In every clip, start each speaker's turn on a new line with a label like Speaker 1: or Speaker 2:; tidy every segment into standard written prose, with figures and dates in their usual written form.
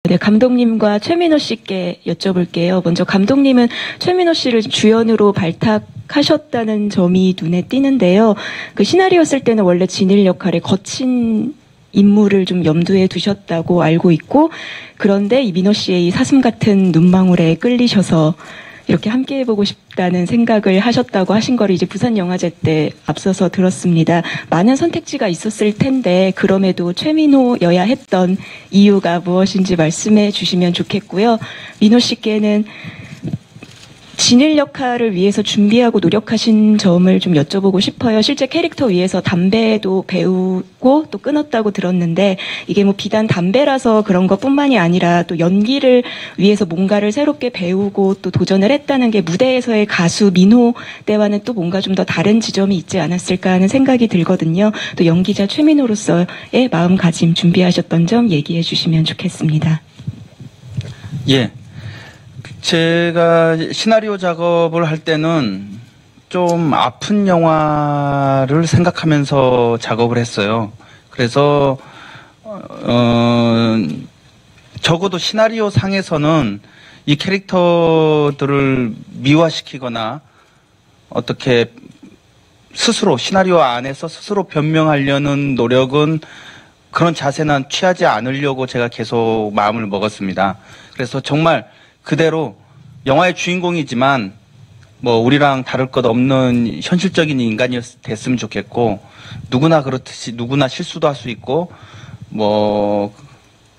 Speaker 1: 네, 감독님과 최민호 씨께 여쭤볼게요. 먼저 감독님은 최민호 씨를 주연으로 발탁하셨다는 점이 눈에 띄는데요. 그 시나리오 쓸 때는 원래 진일 역할에 거친 인물을 좀 염두에 두셨다고 알고 있고, 그런데 이 민호 씨의 이 사슴 같은 눈망울에 끌리셔서 이렇게 함께 해보고 싶다는 생각을 하셨다고 하신 거를 이제 부산영화제 때 앞서서 들었습니다. 많은 선택지가 있었을 텐데 그럼에도 최민호여야 했던 이유가 무엇인지 말씀해 주시면 좋겠고요. 민호 씨께는 진일 역할을 위해서 준비하고 노력하신 점을 좀 여쭤보고 싶어요. 실제 캐릭터 위해서 담배도 배우고 또 끊었다고 들었는데 이게 뭐 비단 담배라서 그런 것뿐만이 아니라 또 연기를 위해서 뭔가를 새롭게 배우고 또 도전을 했다는 게 무대에서의 가수 민호 때와는 또 뭔가 좀 더 다른 지점이 있지 않았을까 하는 생각이 들거든요. 또 연기자 최민호로서의 마음가짐 준비하셨던 점 얘기해 주시면 좋겠습니다.
Speaker 2: 예. 제가 시나리오 작업을 할 때는 좀 아픈 영화를 생각하면서 작업을 했어요. 그래서 적어도 시나리오 상에서는 이 캐릭터들을 미화시키거나 어떻게 스스로 시나리오 안에서 스스로 변명하려는 노력은 그런 자세는 취하지 않으려고 제가 계속 마음을 먹었습니다. 그래서 정말 그대로 영화의 주인공이지만 뭐 우리랑 다를 것 없는 현실적인 인간이 됐으면 좋겠고, 누구나 그렇듯이 누구나 실수도 할 수 있고 뭐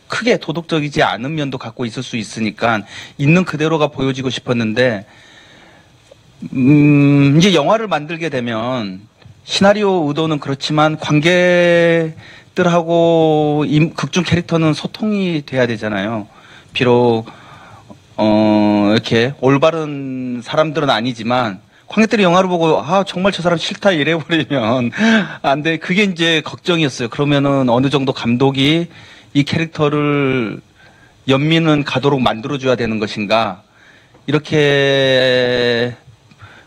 Speaker 2: 크게 도덕적이지 않은 면도 갖고 있을 수 있으니까 있는 그대로가 보여지고 싶었는데, 이제 영화를 만들게 되면 시나리오 의도는 그렇지만 관객들하고 극중 캐릭터는 소통이 돼야 되잖아요. 비록 이렇게 올바른 사람들은 아니지만 관객들이 영화를 보고 아 정말 저 사람 싫다 이래버리면 안 돼. 그게 이제 걱정이었어요. 그러면은 어느 정도 감독이 이 캐릭터를 연민은 가도록 만들어줘야 되는 것인가, 이렇게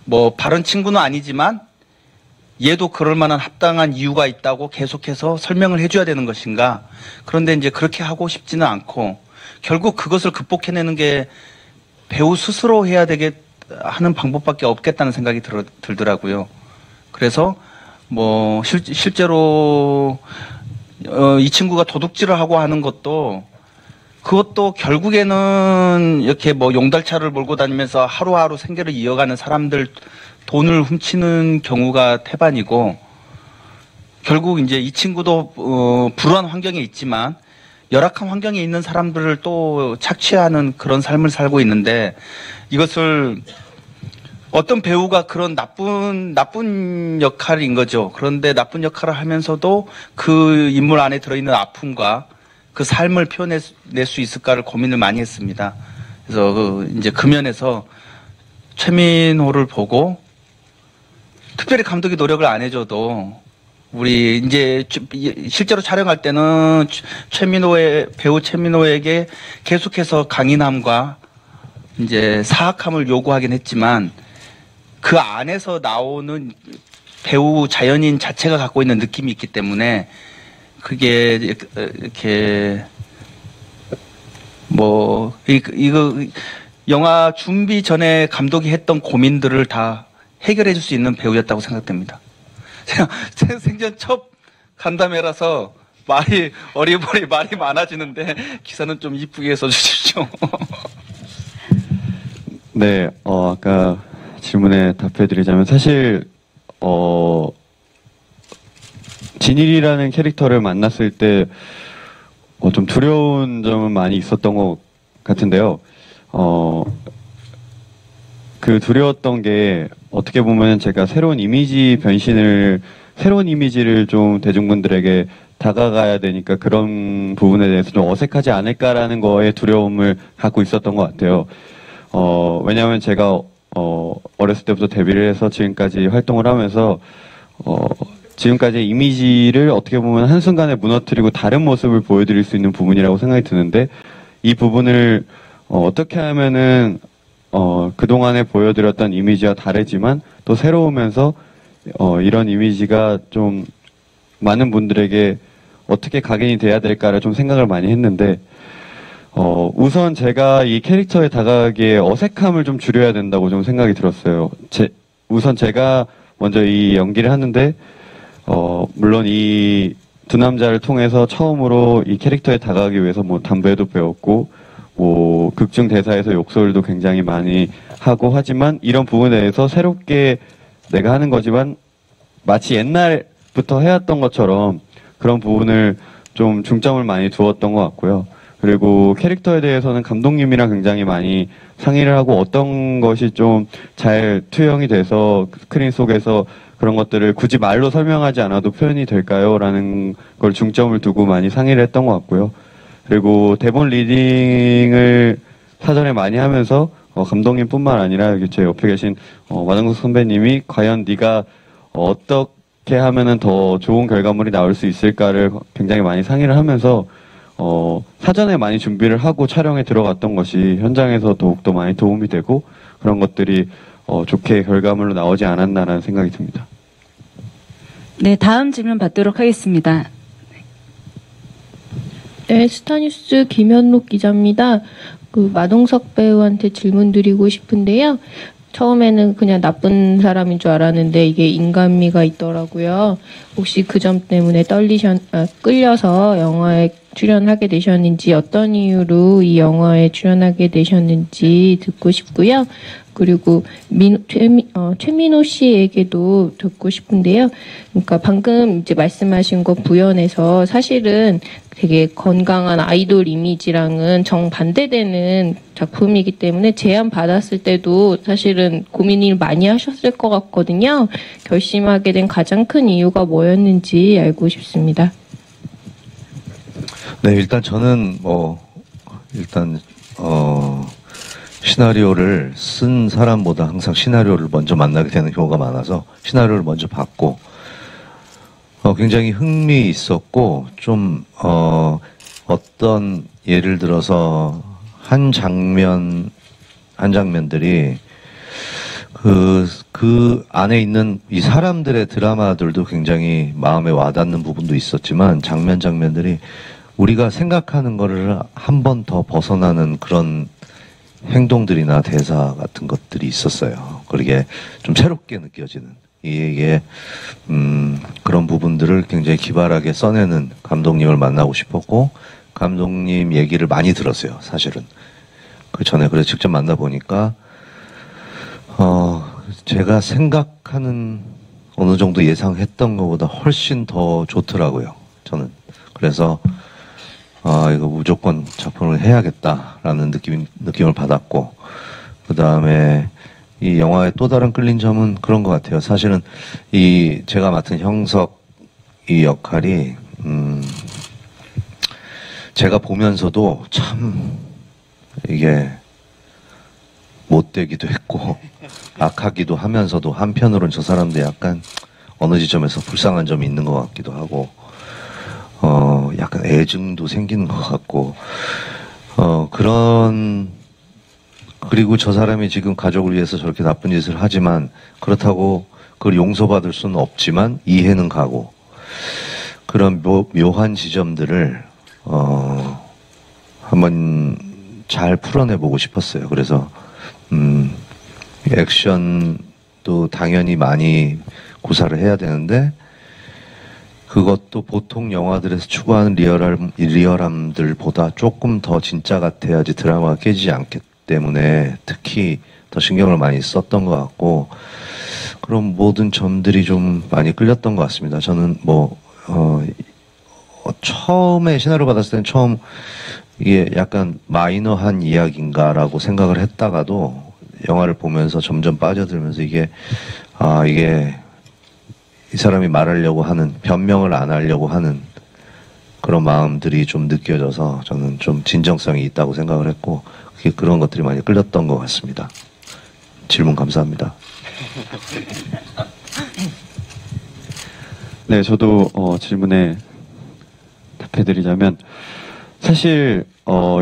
Speaker 2: 뭐 바른 친구는 아니지만 얘도 그럴 만한 합당한 이유가 있다고 계속해서 설명을 해줘야 되는 것인가. 그런데 이제 그렇게 하고 싶지는 않고 결국 그것을 극복해내는 게 배우 스스로 해야 되게 하는 방법밖에 없겠다는 생각이 들더라고요. 그래서 뭐 실제로 이 친구가 도둑질을 하고 하는 것도 그것도 결국에는 이렇게 뭐 용달차를 몰고 다니면서 하루하루 생계를 이어가는 사람들 돈을 훔치는 경우가 태반이고, 결국 이제 이 친구도 불우한 환경에 있지만 열악한 환경에 있는 사람들을 또 착취하는 그런 삶을 살고 있는데, 이것을 어떤 배우가 그런 나쁜 역할인 거죠. 그런데 나쁜 역할을 하면서도 그 인물 안에 들어있는 아픔과 그 삶을 표현낼 수 있을까를 고민을 많이 했습니다. 그래서 이제 그 면에서 최민호를 보고 특별히 감독이 노력을 안 해줘도 우리 이제 실제로 촬영할 때는 배우 최민호에게 계속해서 강인함과 이제 사악함을 요구하긴 했지만 그 안에서 나오는 배우 자연인 자체가 갖고 있는 느낌이 있기 때문에 그게 이렇게 뭐 이거 영화 준비 전에 감독이 했던 고민들을 다 해결해 줄 수 있는 배우였다고 생각됩니다. 생전 첫 간담회라서 어리버리 말이 많아지는데 기사는 좀 이쁘게 써주십시오.
Speaker 3: 네, 아까 질문에 답해드리자면 사실 진일이라는 캐릭터를 만났을 때 좀 두려운 점은 많이 있었던 것 같은데요. 그 두려웠던 게 어떻게 보면 제가 새로운 이미지를 좀 대중분들에게 다가가야 되니까 그런 부분에 대해서 좀 어색하지 않을까라는 거에 두려움을 갖고 있었던 것 같아요. 왜냐하면 제가 어렸을 때부터 데뷔를 해서 지금까지 활동을 하면서 지금까지의 이미지를 어떻게 보면 한순간에 무너뜨리고 다른 모습을 보여드릴 수 있는 부분이라고 생각이 드는데, 이 부분을 어떻게 하면은 그동안에 보여드렸던 이미지와 다르지만 또 새로우면서 이런 이미지가 좀 많은 분들에게 어떻게 각인이 돼야 될까를 좀 생각을 많이 했는데 우선 제가 이 캐릭터에 다가가기에 어색함을 좀 줄여야 된다고 좀 생각이 들었어요. 우선 제가 먼저 이 연기를 하는데, 물론 이 두 남자를 통해서 처음으로 이 캐릭터에 다가가기 위해서 뭐 담배도 배웠고, 뭐 극중 대사에서 욕설도 굉장히 많이 하고 하지만 이런 부분에 대해서 새롭게 내가 하는 거지만 마치 옛날부터 해왔던 것처럼 그런 부분을 좀 중점을 많이 두었던 것 같고요. 그리고 캐릭터에 대해서는 감독님이랑 굉장히 많이 상의를 하고 어떤 것이 좀 잘 투영이 돼서 스크린 속에서 그런 것들을 굳이 말로 설명하지 않아도 표현이 될까요? 라는 걸 중점을 두고 많이 상의를 했던 것 같고요. 그리고 대본 리딩을 사전에 많이 하면서 감독님뿐만 아니라 여기 제 옆에 계신 마동석 선배님이 과연 네가 어떻게 하면은 더 좋은 결과물이 나올 수 있을까를 굉장히 많이 상의를 하면서 사전에 많이 준비를 하고 촬영에 들어갔던 것이 현장에서 더욱더 많이 도움이 되고 그런 것들이 좋게 결과물로 나오지 않았나라는 생각이 듭니다.
Speaker 4: 네, 다음 질문 받도록 하겠습니다.
Speaker 5: 네, 스타뉴스 김현록 기자입니다. 마동석 배우한테 질문 드리고 싶은데요. 처음에는 그냥 나쁜 사람인 줄 알았는데 이게 인간미가 있더라고요. 혹시 그 점 때문에 끌려서 영화에 출연하게 되셨는지, 어떤 이유로 이 영화에 출연하게 되셨는지 듣고 싶고요. 그리고 최민호 씨에게도 듣고 싶은데요. 그러니까 방금 이제 말씀하신 거 부연해서 사실은 되게 건강한 아이돌 이미지랑은 정반대되는 작품이기 때문에 제안 받았을 때도 사실은 고민을 많이 하셨을 것 같거든요. 결심하게 된 가장 큰 이유가 뭐였는지 알고 싶습니다.
Speaker 6: 네, 일단 저는 시나리오를 쓴 사람보다 항상 시나리오를 먼저 만나게 되는 경우가 많아서 시나리오를 먼저 받고 굉장히 흥미 있었고 좀 어떤 예를 들어서 한 장면들이 그 안에 있는 이 사람들의 드라마들도 굉장히 마음에 와닿는 부분도 있었지만 장면들이 우리가 생각하는 거를 한 번 더 벗어나는 그런 행동들이나 대사 같은 것들이 있었어요. 그게 좀 새롭게 느껴지는 이게 그런 부분들을 굉장히 기발하게 써내는 감독님을 만나고 싶었고 감독님 얘기를 많이 들었어요. 사실은 그 전에 그래서 직접 만나보니까 제가 생각하는 어느 정도 예상했던 것보다 훨씬 더 좋더라고요. 저는 그래서 이거 무조건 작품을 해야겠다라는 느낌을 받았고, 그 다음에 이 영화의 또 다른 끌린 점은 그런 것 같아요. 사실은 제가 맡은 형석 이 역할이, 제가 보면서도 참 이게 못되기도 했고, 악하기도 하면서도 한편으로는 저 사람도 약간 어느 지점에서 불쌍한 점이 있는 것 같기도 하고, 약간 애증도 생기는 것 같고, 그리고 저 사람이 지금 가족을 위해서 저렇게 나쁜 짓을 하지만, 그렇다고 그걸 용서받을 수는 없지만, 이해는 가고, 그런 묘한 지점들을, 한번 잘 풀어내보고 싶었어요. 그래서, 액션도 당연히 많이 구사를 해야 되는데, 그것도 보통 영화들에서 추구하는 리얼함들보다 조금 더 진짜 같아야지 드라마가 깨지지 않기 때문에 특히 더 신경을 많이 썼던 것 같고 그런 모든 점들이 좀 많이 끌렸던 것 같습니다. 저는 처음에 시나리오 받았을 때는 처음 이게 약간 마이너한 이야기인가라고 생각을 했다가도 영화를 보면서 점점 빠져들면서 이게 이 사람이 말하려고 하는, 변명을 안 하려고 하는 그런 마음들이 좀 느껴져서 저는 좀 진정성이 있다고 생각을 했고, 그런 것들이 많이 끌렸던 것 같습니다. 질문 감사합니다.
Speaker 3: 네, 저도 질문에 답해드리자면, 사실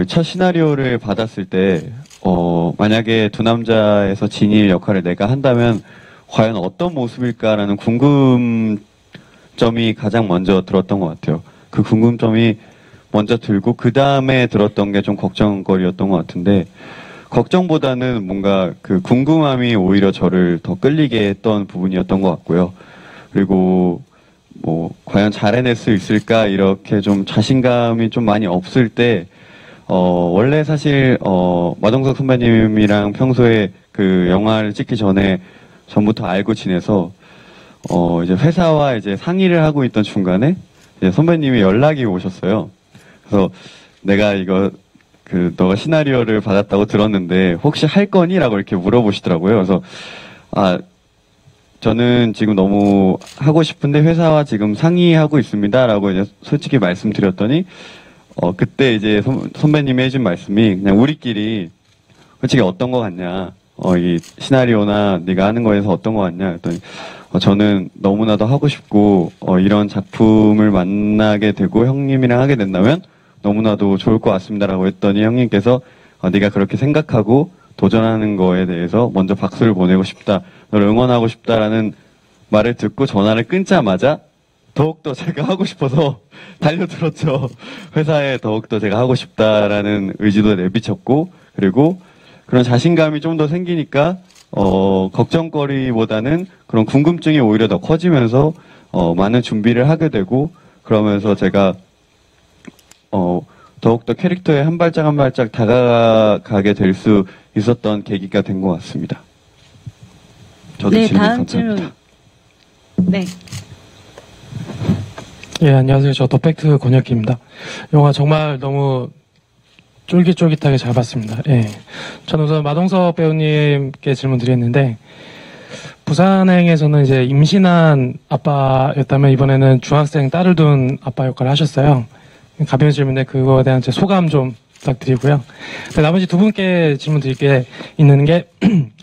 Speaker 3: 첫 시나리오를 받았을 때 만약에 두 남자에서 진일 역할을 내가 한다면 과연 어떤 모습일까라는 궁금점이 가장 먼저 들었던 것 같아요. 그 궁금점이 먼저 들고 그 다음에 들었던 게 좀 걱정거리였던 것 같은데 걱정보다는 뭔가 그 궁금함이 오히려 저를 더 끌리게 했던 부분이었던 것 같고요. 그리고 뭐 과연 잘 해낼 수 있을까 이렇게 좀 자신감이 좀 많이 없을 때 원래 사실 마동석 선배님이랑 평소에 그 영화를 찍기 전부터 알고 지내서 이제 회사와 이제 상의를 하고 있던 중간에 이제 선배님이 연락이 오셨어요. 그래서 내가 이거 너가 시나리오를 받았다고 들었는데 혹시 할 거니? 라고 이렇게 물어보시더라고요. 그래서 저는 지금 너무 하고 싶은데 회사와 지금 상의하고 있습니다. 라고 이제 솔직히 말씀드렸더니 그때 이제 선배님이 해준 말씀이 그냥 우리끼리 솔직히 어떤 거 같냐, 이 시나리오나 네가 하는 거에서 어떤 거 같냐 했더니 저는 너무나도 하고 싶고 이런 작품을 만나게 되고 형님이랑 하게 된다면 너무나도 좋을 것 같습니다라고 했더니 형님께서 네가 그렇게 생각하고 도전하는 거에 대해서 먼저 박수를 보내고 싶다, 너를 응원하고 싶다라는 말을 듣고 전화를 끊자마자 더욱더 제가 하고 싶어서 달려들었죠. 회사에 더욱더 제가 하고 싶다라는 의지도 내비쳤고, 그리고 그런 자신감이 좀 더 생기니까 걱정거리보다는 그런 궁금증이 오히려 더 커지면서 많은 준비를 하게 되고, 그러면서 제가 더욱더 캐릭터에 한 발짝 한 발짝 다가가게 될 수 있었던 계기가 된 것 같습니다. 저도
Speaker 4: 네,
Speaker 3: 질문
Speaker 4: 다음
Speaker 3: 감사합니다.
Speaker 4: 질문. 네.
Speaker 7: 예, 안녕하세요. 저 더팩트 권혁기입니다. 영화 정말 너무 쫄깃쫄깃하게 잘 봤습니다. 예. 저는 우선 마동석 배우님께 질문 드렸는데, 부산행에서는 이제 임신한 아빠였다면 이번에는 중학생 딸을 둔 아빠 역할을 하셨어요. 가벼운 질문인데 그거에 대한 제 소감 좀 부탁드리고요. 나머지 두 분께 질문 드릴 게 있는 게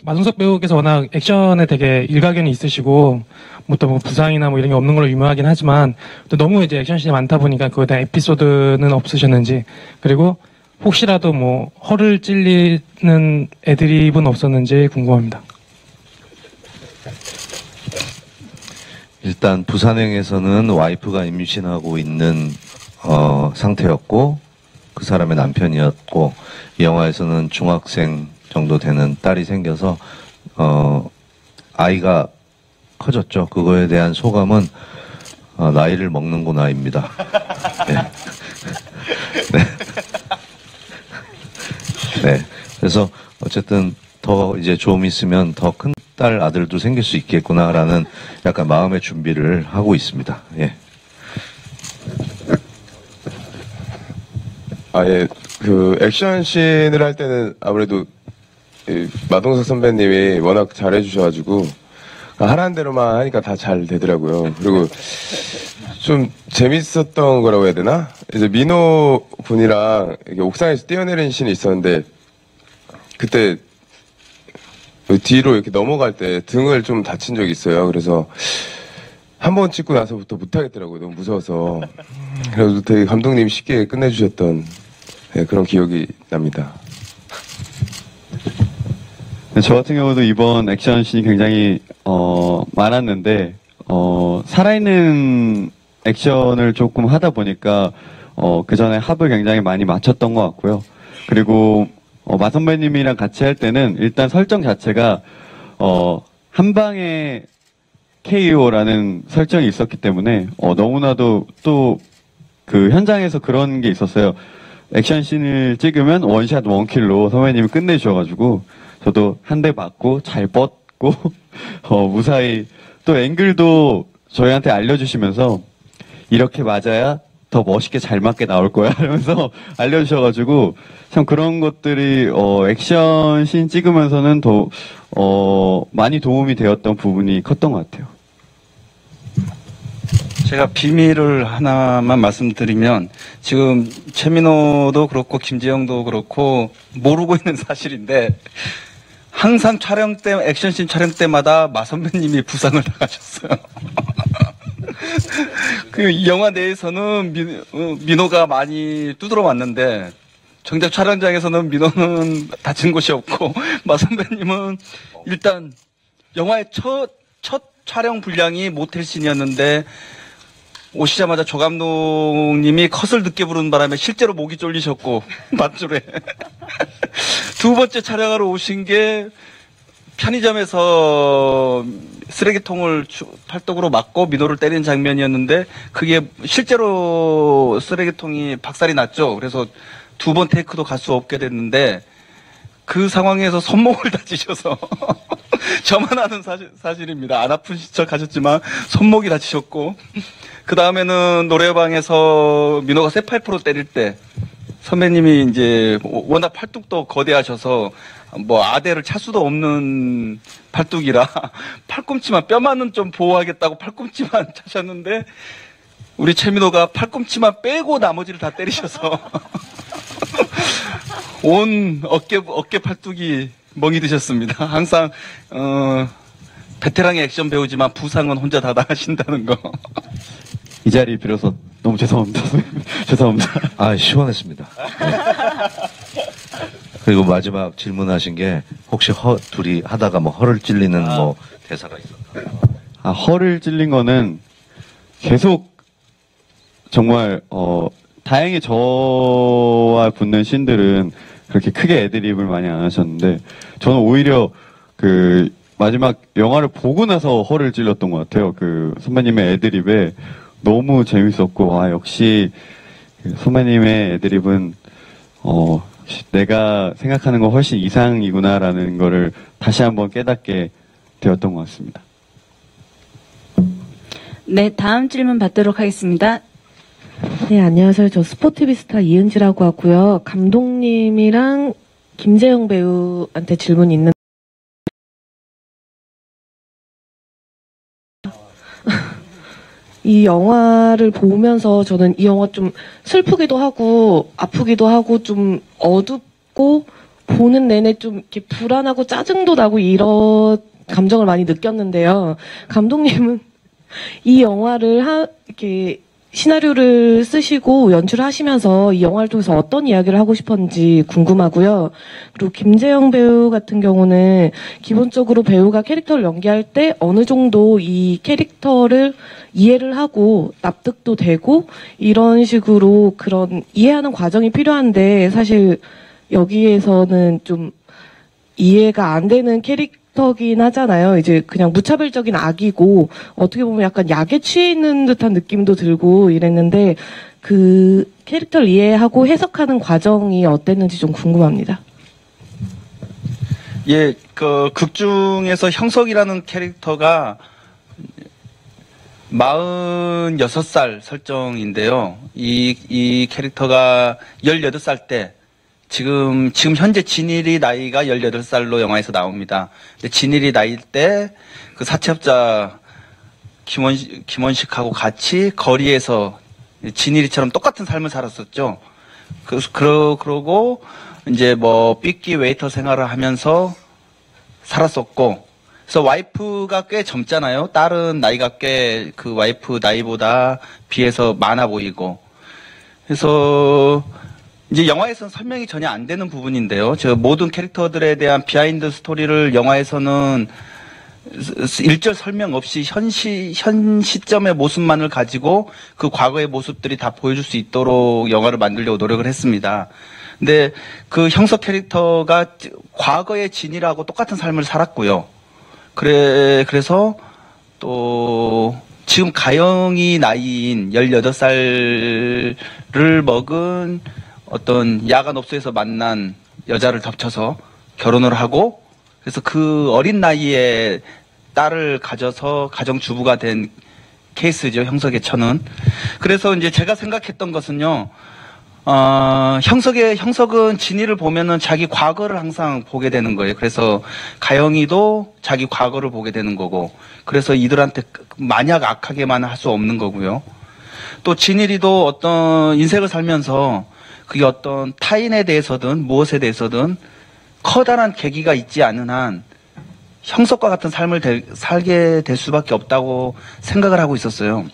Speaker 7: 마동석 배우께서 워낙 액션에 되게 일가견이 있으시고 뭐 부상이나 뭐 이런 게 없는 걸로 유명하긴 하지만 또 너무 이제 액션씬이 많다 보니까 그거에 대한 에피소드는 없으셨는지, 그리고 혹시라도 뭐 허를 찔리는 애드립은 없었는지 궁금합니다.
Speaker 6: 일단 부산행에서는 와이프가 임신하고 있는 상태였고 그 사람의 남편이었고, 이 영화에서는 중학생 정도 되는 딸이 생겨서 아이가 커졌죠. 그거에 대한 소감은 나이를 먹는구나입니다. 네. 네. 네. 그래서 어쨌든 더 이제 좀 있으면 더 큰 딸 아들도 생길 수 있겠구나라는 약간 마음의 준비를 하고 있습니다. 예.
Speaker 8: 예. 그 액션씬을 할 때는 아무래도 마동석 선배님이 워낙 잘해주셔가지고 하라는 대로만 하니까 다 잘 되더라고요. 그리고 좀 재밌었던 거라고 해야 되나? 이제 민호 분이랑 이렇게 옥상에서 뛰어내리는 씬이 있었는데, 그때 뒤로 이렇게 넘어갈 때 등을 좀 다친 적이 있어요. 그래서 한 번 찍고 나서부터 못하겠더라고요. 너무 무서워서. 그래서 되게 감독님이 쉽게 끝내주셨던 그런 기억이 납니다.
Speaker 3: 네, 저 같은 경우도 이번 액션씬이 굉장히 많았는데 살아있는 액션을 조금 하다 보니까 그 전에 합을 굉장히 많이 맞췄던 것 같고요. 그리고 마 선배님이랑 같이 할 때는 일단 설정 자체가 한 방에 KO라는 설정이 있었기 때문에 너무나도 또 그 현장에서 그런 게 있었어요. 액션씬을 찍으면 원샷 원킬로 선배님이 끝내주셔가지고 저도 한 대 맞고 잘 뻗고 무사히 또 앵글도 저희한테 알려주시면서 이렇게 맞아야 더 멋있게 잘 맞게 나올 거야 이러면서 알려주셔가지고 참 그런 것들이 액션씬 찍으면서는 더 많이 도움이 되었던 부분이 컸던 것 같아요.
Speaker 2: 제가 비밀을 하나만 말씀드리면, 지금 최민호도 그렇고 김지영도 그렇고 모르고 있는 사실인데, 항상 촬영 때, 액션씬 촬영 때마다 마 선배님이 부상을 당하셨어요. 그 영화 내에서는 민호가 많이 두드러 맞는데, 정작 촬영장에서는 민호는 다친 곳이 없고, 마 선배님은 일단 영화의 첫 촬영 분량이 모텔씬이었는데, 오시자마자 조 감독님이 컷을 늦게 부르는 바람에 실제로 목이 졸리셨고 맞줄에 두 번째 촬영하러 오신 게 편의점에서 쓰레기통을 팔뚝으로 맞고 민호를 때리는 장면이었는데 그게 실제로 쓰레기통이 박살이 났죠. 그래서 두 번 테이크도 갈 수 없게 됐는데 그 상황에서 손목을 다치셔서 저만 아는 사실입니다. 안 아픈 척 하셨지만 손목이 다치셨고 그 다음에는 노래방에서 민호가 쇠파이프로 때릴 때 선배님이 이제 워낙 팔뚝도 거대하셔서 뭐 아대를 찰 수도 없는 팔뚝이라 팔꿈치만 뼈만은 좀 보호하겠다고 팔꿈치만 차셨는데 우리 최민호가 팔꿈치만 빼고 나머지를 다 때리셔서 온 어깨 팔뚝이 멍이 드셨습니다. 항상 베테랑의 액션 배우지만 부상은 혼자 다 당하신다는 거.
Speaker 3: 이 자리 빌어서 너무 죄송합니다. 죄송합니다.
Speaker 6: 아, 시원했습니다. 그리고 마지막 질문하신 게 혹시 둘이 하다가 뭐 허를 찔리는 뭐 대사가 있었나?
Speaker 3: 아, 허를 찔린 거는 계속 정말 다행히 저와 붙는 씬들은 그렇게 크게 애드립을 많이 안 하셨는데 저는 오히려 그 마지막 영화를 보고 나서 허를 찔렀던 것 같아요. 그 선배님의 애드립에 너무 재밌었고 아 역시 선배님의 애드립은 내가 생각하는 거 훨씬 이상이구나라는 거를 다시 한번 깨닫게 되었던 것 같습니다.
Speaker 4: 네, 다음 질문 받도록 하겠습니다.
Speaker 9: 네, 안녕하세요. 저 스포티비스타 이은지라고 하고요. 감독님이랑 김재영 배우한테 질문이 있는 이 영화를 보면서 저는 이 영화 좀 슬프기도 하고 아프기도 하고 좀 어둡고 보는 내내 좀 이렇게 불안하고 짜증도 나고 이런 감정을 많이 느꼈는데요. 감독님은 이 영화를 이렇게 시나리오를 쓰시고 연출을 하시면서 이 영화를 통해서 어떤 이야기를 하고 싶었는지 궁금하고요. 그리고 김재영 배우 같은 경우는 기본적으로 배우가 캐릭터를 연기할 때 어느 정도 이 캐릭터를 이해를 하고 납득도 되고 이런 식으로 그런 이해하는 과정이 필요한데 사실 여기에서는 좀 이해가 안 되는 캐릭터긴 하잖아요. 이제 그냥 무차별적인 악이고 어떻게 보면 약간 약에 취해 있는 듯한 느낌도 들고 이랬는데 그 캐릭터를 이해하고 해석하는 과정이 어땠는지 좀 궁금합니다.
Speaker 2: 예, 그 극 중에서 형석이라는 캐릭터가 46살 설정인데요. 이 캐릭터가 18살 때 지금 현재 진일이 나이가 18살로 영화에서 나옵니다. 근데 진일이 나이일 때 그 사채업자 김원식하고 같이 거리에서 진일이처럼 똑같은 삶을 살았었죠. 그러고 이제 뭐 삐끼 웨이터 생활을 하면서 살았었고, 그래서 와이프가 꽤 젊잖아요. 딸은 나이가 꽤 그 와이프 나이보다 비해서 많아 보이고, 그래서 이제 영화에서는 설명이 전혀 안 되는 부분인데요. 저 모든 캐릭터들에 대한 비하인드 스토리를 영화에서는 일절 설명 없이 현 시점의 모습만을 가지고 그 과거의 모습들이 다 보여줄 수 있도록 영화를 만들려고 노력을 했습니다. 근데 그 형석 캐릭터가 과거의 진이라고 똑같은 삶을 살았고요. 그래서 또 지금 가영이 나이인 18살을 먹은 어떤 야간업소에서 만난 여자를 덮쳐서 결혼을 하고, 그래서 그 어린 나이에 딸을 가져서 가정주부가 된 케이스죠, 형석의 처는. 그래서 이제 제가 생각했던 것은요, 형석은 진이를 보면은 자기 과거를 항상 보게 되는 거예요. 그래서 가영이도 자기 과거를 보게 되는 거고, 그래서 이들한테 만약 악하게만 할 수 없는 거고요. 또 진일이도 어떤 인생을 살면서 그게 어떤 타인에 대해서든 무엇에 대해서든 커다란 계기가 있지 않은 한 형석과 같은 삶을 살게 될 수밖에 없다고 생각을 하고 있었어요.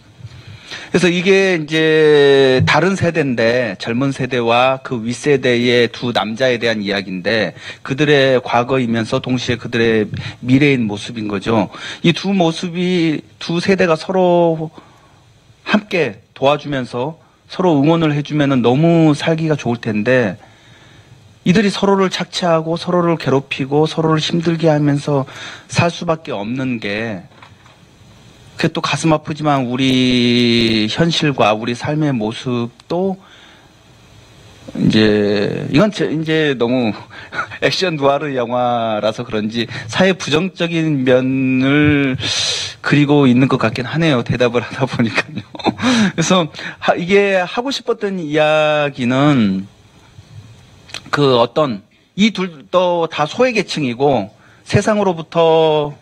Speaker 2: 그래서 이게 이제 다른 세대인데, 젊은 세대와 그 윗세대의 두 남자에 대한 이야기인데, 그들의 과거이면서 동시에 그들의 미래인 모습인 거죠. 이 두 모습이, 두 세대가 서로 함께 도와주면서 서로 응원을 해주면은 너무 살기가 좋을 텐데 이들이 서로를 착취하고 서로를 괴롭히고 서로를 힘들게 하면서 살 수밖에 없는 게 그게 또 가슴 아프지만 우리 현실과 우리 삶의 모습도 이제 이건 이제 너무 액션 누아르 영화라서 그런지 사회 부정적인 면을 그리고 있는 것 같긴 하네요. 대답을 하다 보니까요. 그래서 이게 하고 싶었던 이야기는 그 어떤 이 둘도 다 소외계층이고 세상으로부터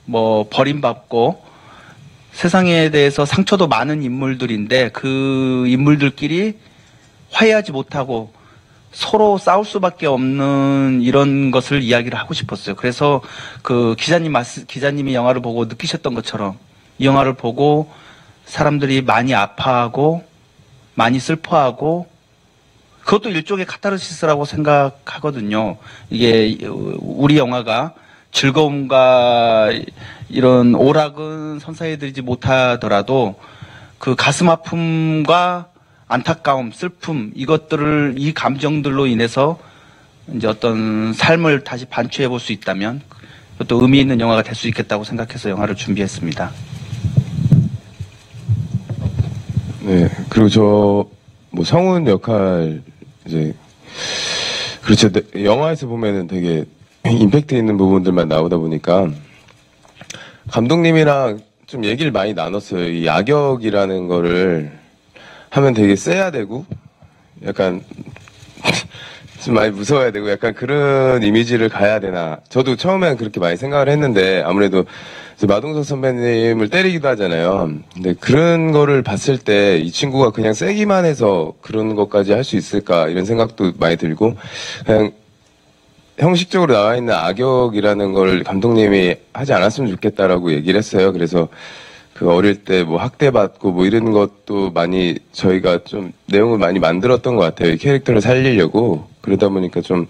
Speaker 2: 뭐 버림받고 세상에 대해서 상처도 많은 인물들인데 그 인물들끼리 화해하지 못하고 서로 싸울 수밖에 없는 이런 것을 이야기를 하고 싶었어요. 그래서 그 기자님이 영화를 보고 느끼셨던 것처럼 이 영화를 보고 사람들이 많이 아파하고 많이 슬퍼하고 그것도 일종의 카타르시스라고 생각하거든요. 이게 우리 영화가 즐거움과 이런 오락은 선사해드리지 못하더라도 그 가슴 아픔과 안타까움, 슬픔 이것들을 이 감정들로 인해서 이제 어떤 삶을 다시 반추해 볼 수 있다면 그것도 의미 있는 영화가 될 수 있겠다고 생각해서 영화를 준비했습니다.
Speaker 8: 네, 그리고 저 뭐 성훈 역할 이제 그렇죠. 영화에서 보면은 되게 임팩트 있는 부분들만 나오다 보니까 감독님이랑 좀 얘기를 많이 나눴어요. 이 악역이라는 거를 하면 되게 세야 되고 약간 좀 많이 무서워야 되고 약간 그런 이미지를 가야 되나. 저도 처음엔 그렇게 많이 생각을 했는데 아무래도 마동석 선배님을 때리기도 하잖아요. 근데 그런 거를 봤을 때 이 친구가 그냥 세기만 해서 그런 것까지 할 수 있을까 이런 생각도 많이 들고 그냥 형식적으로 나와 있는 악역이라는 걸 감독님이 하지 않았으면 좋겠다라고 얘기를 했어요. 그래서 그 어릴 때 뭐 학대받고 뭐 이런 것도 많이 저희가 좀 내용을 많이 만들었던 것 같아요. 이 캐릭터를 살리려고. 그러다 보니까 좀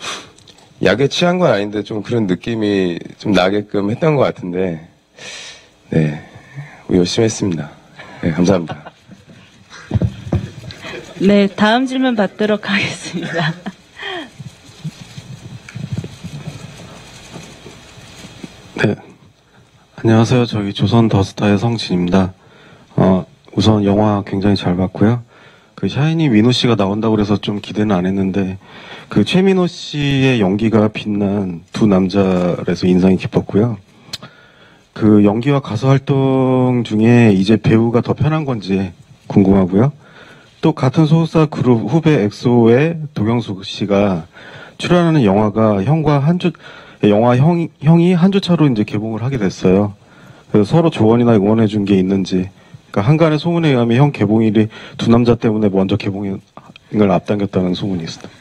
Speaker 8: 약에 취한 건 아닌데 좀 그런 느낌이 좀 나게끔 했던 것 같은데 네, 열심히 했습니다. 네, 감사합니다.
Speaker 4: 네, 다음 질문 받도록 하겠습니다.
Speaker 10: 네, 안녕하세요. 저희 조선 더스타의 성진입니다. 우선 영화 굉장히 잘 봤고요. 그 샤이니 민호 씨가 나온다고 그래서 좀 기대는 안 했는데 그 최민호 씨의 연기가 빛난 두 남자라서 인상이 깊었고요. 그 연기와 가수 활동 중에 이제 배우가 더 편한 건지 궁금하고요. 또 같은 소속사 그룹 후배 엑소의 도경수 씨가 출연하는 영화가 형이 한 주 차로 이제 개봉을 하게 됐어요. 그래서 서로 조언이나 응원해 준 게 있는지. 그러니까 한간의 소문에 의하면 형 개봉일이 두 남자 때문에 먼저 개봉을 앞당겼다는 소문이 있습니다.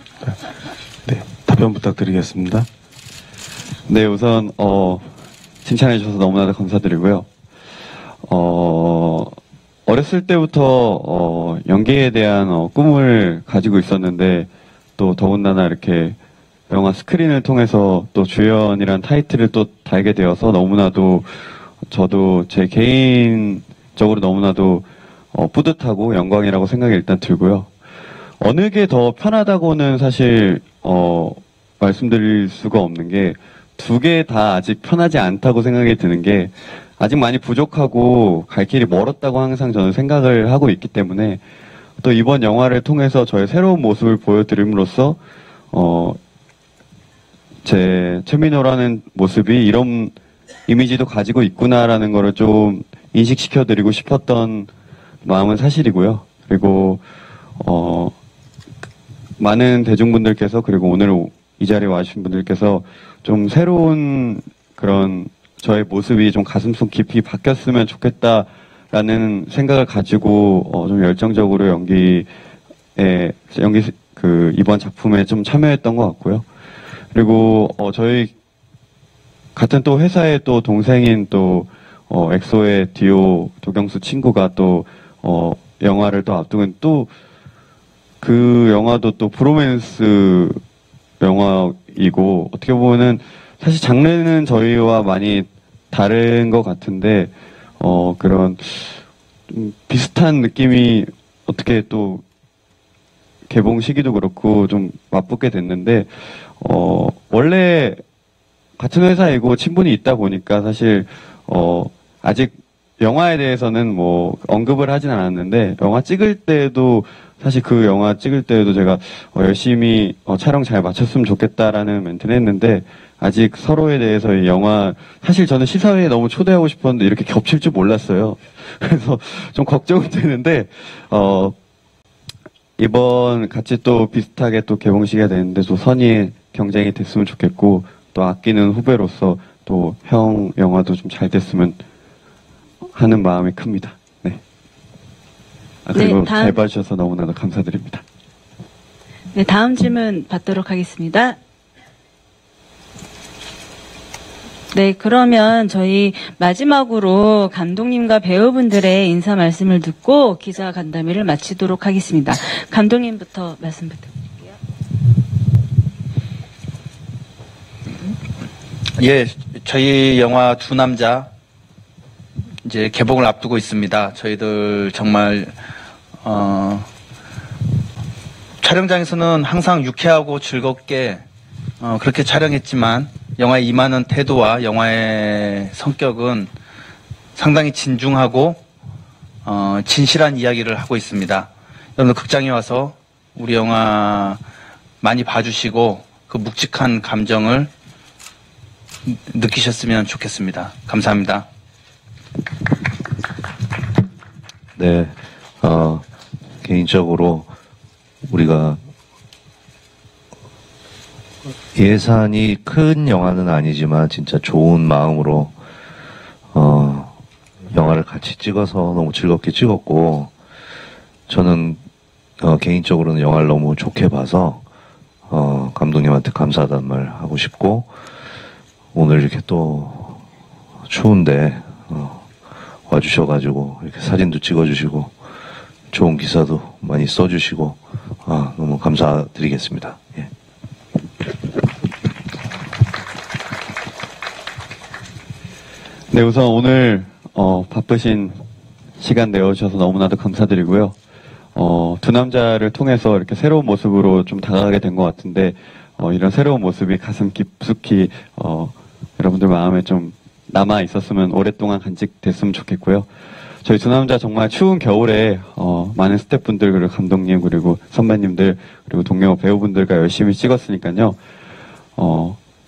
Speaker 10: 네, 답변 부탁드리겠습니다.
Speaker 3: 네, 우선 칭찬해 주셔서 너무나도 감사드리고요. 어렸을 때부터 연기에 대한 꿈을 가지고 있었는데 또 더군다나 이렇게 영화 스크린을 통해서 또 주연이란 타이틀을 또 달게 되어서 너무나도 저도 제 개인적으로 너무나도 뿌듯하고 영광이라고 생각이 일단 들고요. 어느 게 더 편하다고는 사실 말씀드릴 수가 없는 게 두 개 다 아직 편하지 않다고 생각이 드는 게 아직 많이 부족하고 갈 길이 멀었다고 항상 저는 생각을 하고 있기 때문에 또 이번 영화를 통해서 저의 새로운 모습을 보여드림으로써 제 최민호라는 모습이 이런 이미지도 가지고 있구나라는 거를 좀 인식시켜드리고 싶었던 마음은 사실이고요. 그리고 많은 대중분들께서 그리고 오늘 이 자리에 와주신 분들께서 좀 새로운 그런 저의 모습이 좀 가슴속 깊이 바뀌었으면 좋겠다라는 생각을 가지고 좀 열정적으로 이번 작품에 좀 참여했던 것 같고요. 그리고 저희 같은 또 회사의 또 동생인 또 엑소의 디오 도경수 친구가 또 영화를 또 앞두고 또 그 영화도 또 브로맨스 영화이고 어떻게 보면은 사실 장르는 저희와 많이 다른 것 같은데 그런 좀 비슷한 느낌이 어떻게 또 개봉 시기도 그렇고 좀 맞붙게 됐는데 원래 같은 회사이고 친분이 있다 보니까 사실 아직 영화에 대해서는 뭐 언급을 하진 않았는데 영화 찍을 때도 사실 그 영화 찍을 때도 제가 열심히 촬영 잘 마쳤으면 좋겠다라는 멘트를 했는데 아직 서로에 대해서 이 영화 사실 저는 시사회에 너무 초대하고 싶었는데 이렇게 겹칠 줄 몰랐어요. 그래서 좀 걱정은 되는데 이번 같이 또 비슷하게 또 개봉식이 되는데 또 선의의 경쟁이 됐으면 좋겠고 또 아끼는 후배로서 또 형 영화도 좀 잘 됐으면 하는 마음이 큽니다. 네. 그리고
Speaker 4: 네,
Speaker 3: 잘 봐주셔서 너무나도 감사드립니다.
Speaker 4: 네, 다음 질문 받도록 하겠습니다. 네, 그러면 저희 마지막으로 감독님과 배우분들의 인사 말씀을 듣고 기자 간담회를 마치도록 하겠습니다. 감독님부터 말씀 부탁드릴게요.
Speaker 2: 예, 저희 영화 두 남자 이제 개봉을 앞두고 있습니다. 저희들 정말 촬영장에서는 항상 유쾌하고 즐겁게 그렇게 촬영했지만 영화에 임하는 태도와 영화의 성격은 상당히 진중하고 진실한 이야기를 하고 있습니다. 여러분들 극장에 와서 우리 영화 많이 봐주시고 그 묵직한 감정을 느끼셨으면 좋겠습니다. 감사합니다.
Speaker 6: 네, 개인적으로 우리가 예산이 큰 영화는 아니지만 진짜 좋은 마음으로 영화를 같이 찍어서 너무 즐겁게 찍었고 저는 개인적으로는 영화를 너무 좋게 봐서 감독님한테 감사하다는 말 하고 싶고 오늘 이렇게 또 추운데 와주셔가지고 이렇게 사진도 찍어주시고 좋은 기사도 많이 써주시고 너무 감사드리겠습니다. 예.
Speaker 3: 네, 우선 오늘 바쁘신 시간 내어주셔서 너무나도 감사드리고요. 두 남자를 통해서 이렇게 새로운 모습으로 좀 다가가게 된 것 같은데 이런 새로운 모습이 가슴 깊숙이 여러분들 마음에 좀 남아 있었으면 오랫동안 간직됐으면 좋겠고요. 저희 두 남자 정말 추운 겨울에 많은 스태프분들 그리고 감독님 그리고 선배님들 그리고 동료 배우분들과 열심히 찍었으니까요.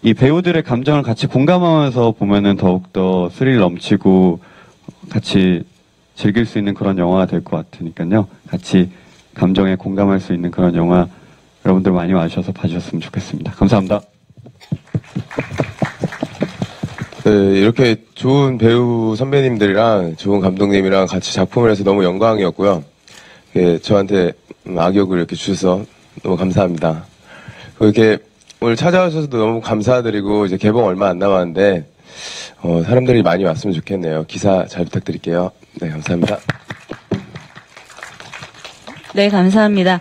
Speaker 3: 이 배우들의 감정을 같이 공감하면서 보면은 더욱더 스릴 넘치고 같이 즐길 수 있는 그런 영화가 될 것 같으니까요. 같이 감정에 공감할 수 있는 그런 영화 여러분들 많이 와주셔서 봐주셨으면 좋겠습니다. 감사합니다.
Speaker 8: 네, 이렇게 좋은 배우 선배님들이랑 좋은 감독님이랑 같이 작품을 해서 너무 영광이었고요. 예, 저한테 악역을 이렇게 주셔서 너무 감사합니다. 이렇게 오늘 찾아오셔서도 너무 감사드리고 이제 개봉 얼마 안 남았는데 사람들이 많이 왔으면 좋겠네요. 기사 잘 부탁드릴게요. 네, 감사합니다.
Speaker 4: 네, 감사합니다.